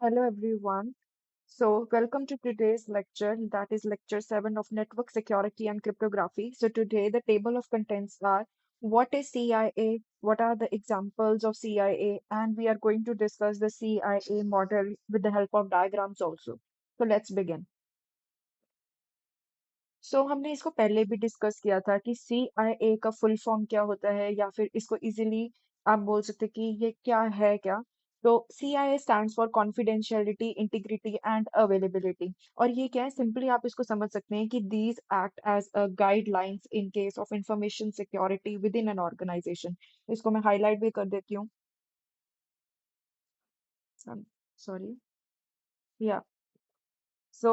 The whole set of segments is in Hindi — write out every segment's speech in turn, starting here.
Hello everyone. Welcome to today's lecture, that is lecture 7 of Network Security and Cryptography. So, today the table of contents are what is CIA, what are the examples of CIA, and we are going to discuss the CIA model with the help of diagrams also. So, let's begin. हमने इसको पहले भी डिस्कस किया था कि CIA का फुल फॉर्म क्या होता है या फिर इसको इजीली आप बोल सकते हैं कि ये क्या है क्या। तो CIA stands for confidentiality integrity and availability. और ये क्या है, सिंपली आप इसको समझ सकते हैं कि these act as a guidelines in case of information security within an organisation. इसको मैं हाईलाइट भी कर देती हूँ। सॉरी, या So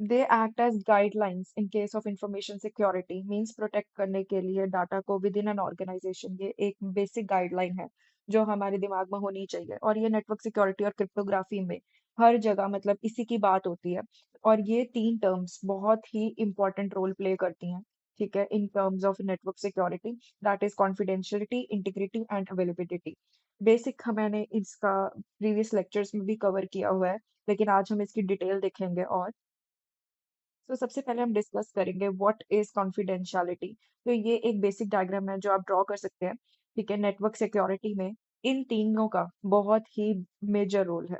they act as guidelines in case of information security, means protect करने के लिए डाटा को विद इन एन ऑर्गेनाइजेशन। ये एक बेसिक गाइडलाइन है जो हमारे दिमाग में होनी चाहिए, और ये नेटवर्क सिक्योरिटी और क्रिप्टोग्राफी में हर जगह मतलब इसी की बात होती है। और ये तीन टर्म्स बहुत ही इंपॉर्टेंट रोल प्ले करती हैं, ठीक है, in terms of network security, that is confidentiality integrity and availability. Basic मैंने इसका प्रीवियस लेक्चर्स में भी कवर किया हुआ है, लेकिन आज हम इसकी डिटेल देखेंगे। और सबसे पहले हम डिस्कस करेंगे व्हाट इज कॉन्फिडेंशियलिटी। तो ये एक बेसिक डायग्राम है जो आप ड्रॉ कर सकते हैं, ठीक है। नेटवर्क सिक्योरिटी में इन तीनों का बहुत ही मेजर रोल है।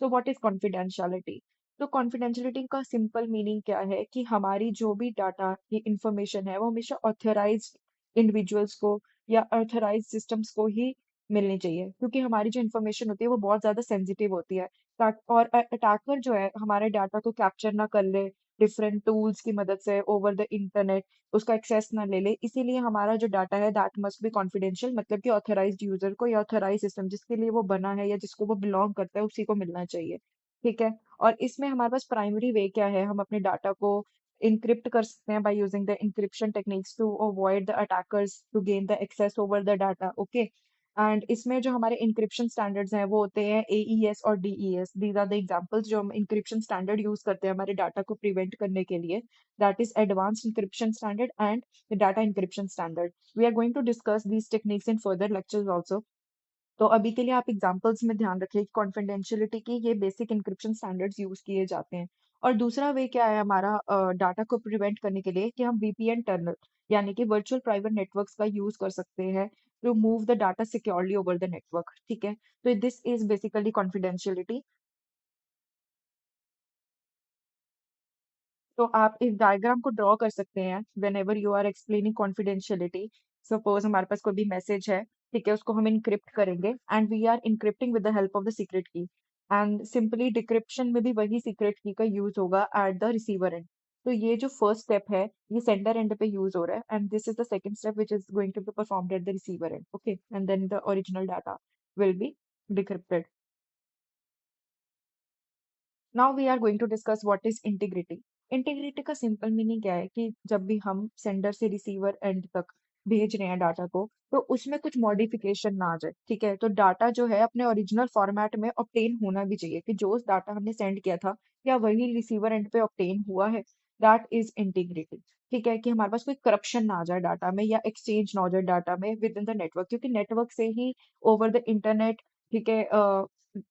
What is confidentiality. तो कॉन्फिडेंशियलिटी का सिंपल मीनिंग क्या है कि हमारी जो भी डाटा की इंफॉर्मेशन है वो हमेशा ऑथराइज्ड इंडिविजुअल्स को या ऑथराइज्ड सिस्टम्स को ही मिलनी चाहिए, क्योंकि हमारी जो इंफॉर्मेशन होती है वो बहुत ज्यादा सेंसिटिव होती है। और अटैकर जो है हमारे डाटा को कैप्चर ना कर ले डिफरेंट टूल्स की मदद से ओवर द इंटरनेट, उसका एक्सेस ना ले ले। इसीलिए हमारा जो डाटा है दैट मस्ट बी कॉन्फिडेंशियल, मतलब कि ऑथराइज्ड यूजर को या ऑथराइज सिस्टम जिसके लिए वो बना है या जिसको वो बिलोंग करता है उसी को मिलना चाहिए, ठीक है। और इसमें हमारे पास प्राइमरी वे क्या है, हम अपने डाटा को इनक्रिप्ट कर सकते हैं by using the encryption techniques to avoid the attackers to gain the access over the data, okay. And इसमें जो हमारे इंक्रिप्शन स्टैंडर्ड्स हैं वो होते हैं AES और DES। These are the examples जो हम इंक्रिप्शन स्टैंडर्ड यूज करते हैं हमारे डाटा को प्रिवेंट करने के लिए, that is advanced encryption standard and the data encryption standard. We are going to discuss these techniques in further lectures also. तो अभी के लिए आप एग्जांपल्स में ध्यान रखिए कि कॉन्फिडेंशियलिटी की ये बेसिक इंक्रिप्शन स्टैंडर्ड्स यूज किए जाते हैं। और दूसरा वे क्या है हमारा डाटा को प्रिवेंट करने के लिए कि हम VPN टनल यानी कि वर्चुअल प्राइवेट नेटवर्क्स का यूज कर सकते हैं to move the data securely over the network, ठीक है। तो दिस इज बेसिकली कॉन्फिडेंशियलिटी। तो आप इस डायग्राम को ड्रॉ कर सकते हैं whenever you are explaining confidentiality. Suppose हमारे पास कोई भी मैसेज है, ठीक है, उसको हम इनक्रिप्ट करेंगे and we are encrypting with the help of the secret key. And simply decryption में भी वही सीक्रेट की का यूज होगा एट द रिसीवर एंड। तो ये जो फर्स्ट स्टेप है ये सेंडर एंड पे यूज हो रहा है, and this is the second step which is going to be performed at the receiver end, okay. And then the original data will be decrypted. Now we are going to discuss what is integrity. Integrity का सिंपल मीनिंग क्या है कि जब भी हम सेंडर से रिसीवर एंड तक भेज रहे हैं डाटा को, तो उसमें कुछ मॉडिफिकेशन ना आ जाए, ठीक है। तो डाटा जो है अपने ओरिजिनल फॉर्मेट में ऑब्टेन होना भी चाहिए कि जो डाटा हमने सेंड किया था क्या वही रिसीवर एंड पे ऑब्टेन हुआ है, दैट इज इंटीग्रिटी। ठीक है, कि हमारे पास कोई करप्शन ना आ जाए डाटा में या एक्सचेंज ना हो जाए डाटा में विद इन द नेटवर्क, क्योंकि नेटवर्क से ही ओवर द इंटरनेट, ठीक है,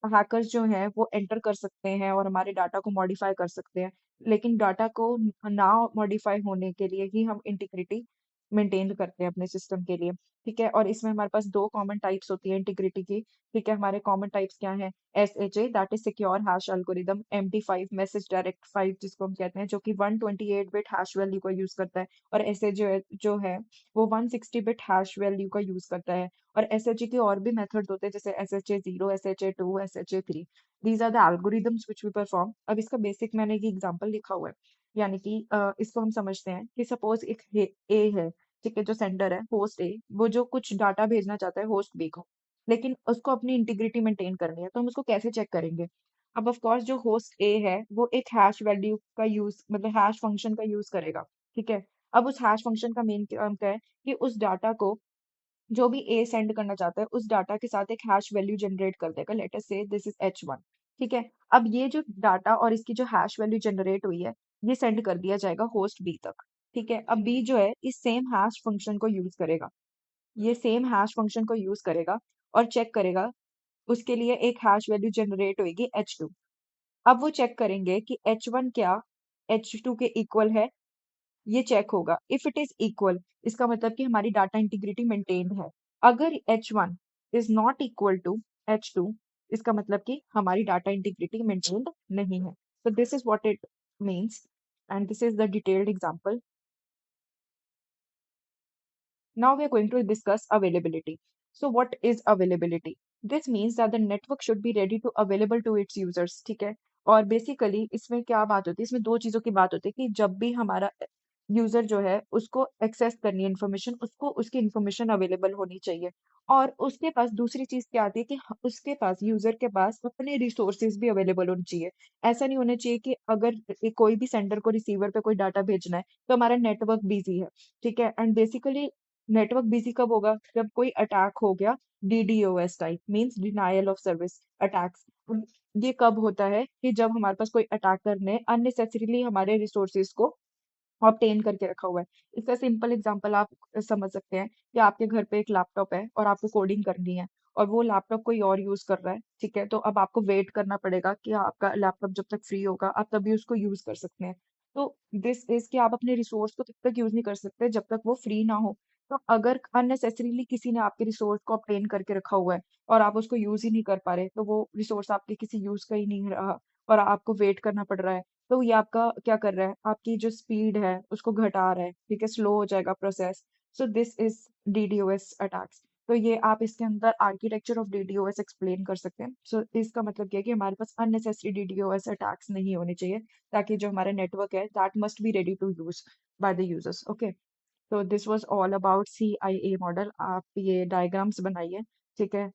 हैकर्स जो हैं वो एंटर कर सकते हैं और हमारे डाटा को मॉडिफाई कर सकते हैं। लेकिन डाटा को ना मॉडिफाई होने के लिए ही हम इंटीग्रिटी मेंटेन करते हैं अपने सिस्टम के लिए, ठीक है। और इसमें हमारे पास दो कॉमन टाइप्स होती है इंटीग्रिटी की, ठीक है। हमारे कॉमन टाइप्स क्या हैं, SHA that is secure hash algorithm, MD5 message direct 5 जिसको हम कहते हैं जो कि 128 बिट हैश वैल्यू का यूज करता है, और SHA जो है वो 160 बिट हैश वैल्यू का यूज करता है। और SHA के और भी मेथड्स होते हैं जैसे SHA 0, SHA 2, SHA 3। These are the algorithms which we perform. अब इसका बेसिक मैंने एक एग्जांपल लिखा हुआ है, यानी कि इसको हम समझते हैं कि सपोज एक ए है, ठीक है, जो सेंडर है होस्ट ए, वो जो कुछ डाटा भेजना चाहता है होस्ट बी को, लेकिन उसको अपनी इंटीग्रिटी मेंटेन करनी है, तो हम उसको कैसे चेक करेंगे। अब ऑफ कोर्स जो होस्ट ए है वो एक हैश वैल्यू का यूज मतलब हैश फंक्शन का यूज करेगा, ठीक है। अब उस हैश फंक्शन का मेन काम क्या है कि उस डाटा को जो भी ए सेंड करना चाहता है उस डाटा के साथ एक हैश वैल्यू जनरेट कर देगा, लेट अस से दिस इज H1, ठीक है। अब ये जो डाटा और इसकी जो हैश वैल्यू जनरेट हुई है ये सेंड कर दिया जाएगा होस्ट बी तक, ठीक है। अब बी जो है इस सेम हैश फंक्शन को यूज करेगा, ये सेम हैश फंक्शन को यूज करेगा और चेक करेगा उसके लिए एक हैश वैल्यू जनरेट होगी H2। अब वो चेक करेंगे कि H1 क्या H2 के इक्वल है, ये चेक होगा। इफ इट इज इक्वल, इसका मतलब कि हमारी डाटा इंटीग्रिटी मेंटेन्ड है। अगर H1 is not equal to H2, इसका मतलब कि हमारी डाटा इंटीग्रिटी मेंटेन्ड नहीं है। So this is what it means, and this is the detailed example. Now we are going to discuss availability. So what is availability? This means that the network should be ready to available to its users, ठीक है। और बेसिकली इसमें क्या बात होती है, इसमें दो चीजों की बात होती है कि जब भी हमारा यूजर जो है उसको एक्सेस करनी है इन्फॉर्मेशन, उसको उसकी इन्फॉर्मेशन अवेलेबल होनी चाहिए। और उसके पास दूसरी चीज क्या आती है कि उसके पास यूजर के पास अपने रिसोर्सेज भी अवेलेबल होने चाहिए। ऐसा नहीं होना चाहिए कि अगर कोई भी सेंडर को रिसीवर पे कोई डाटा भेजना है तो हमारा नेटवर्क बिजी है, ठीक है। एंड बेसिकली नेटवर्क बिजी कब होगा, जब कोई अटैक हो गया, DDoS type means denial of service attacks. ये कब होता है कि जब हमारे पास कोई अटैकर ने अननेसेसरीली हमारे रिसोर्सेज को ऑब्टेन करके रखा हुआ है। इसका सिंपल एग्जांपल आप समझ सकते हैं कि आपके घर पे एक लैपटॉप है और आपको कोडिंग करनी है, और वो लैपटॉप कोई और यूज कर रहा है, ठीक है। तो अब आपको वेट करना पड़ेगा कि आपका लैपटॉप जब तक फ्री होगा आप तभी उसको यूज कर सकते हैं। तो दिस इज कि आप अपने रिसोर्स को तब तक यूज नहीं कर सकते जब तक वो फ्री ना हो। तो अगर अननेसेसरीली किसी ने आपके रिसोर्स को ऑब्टेन करके रखा हुआ है और आप उसको यूज ही नहीं कर पा रहे, तो वो रिसोर्स आपके किसी यूज का ही नहीं रहा और आपको वेट करना पड़ रहा है, तो ये आपका क्या कर रहा है, आपकी जो स्पीड है उसको घटा रहा है, ठीक है, स्लो हो जाएगा process. So this is DDoS attacks. तो ये आप इसके अंदर आर्किटेक्चर ऑफ DDoS एक्सप्लेन कर सकते हैं। सो इसका मतलब क्या है कि हमारे पास अननेसेसरी DDoS अटैक्स नहीं होने चाहिए, ताकि जो हमारा नेटवर्क है that must be ready to use by the users. Okay, तो this was all about CIA model. आप ये डायग्राम्स बनाइए, ठीक है।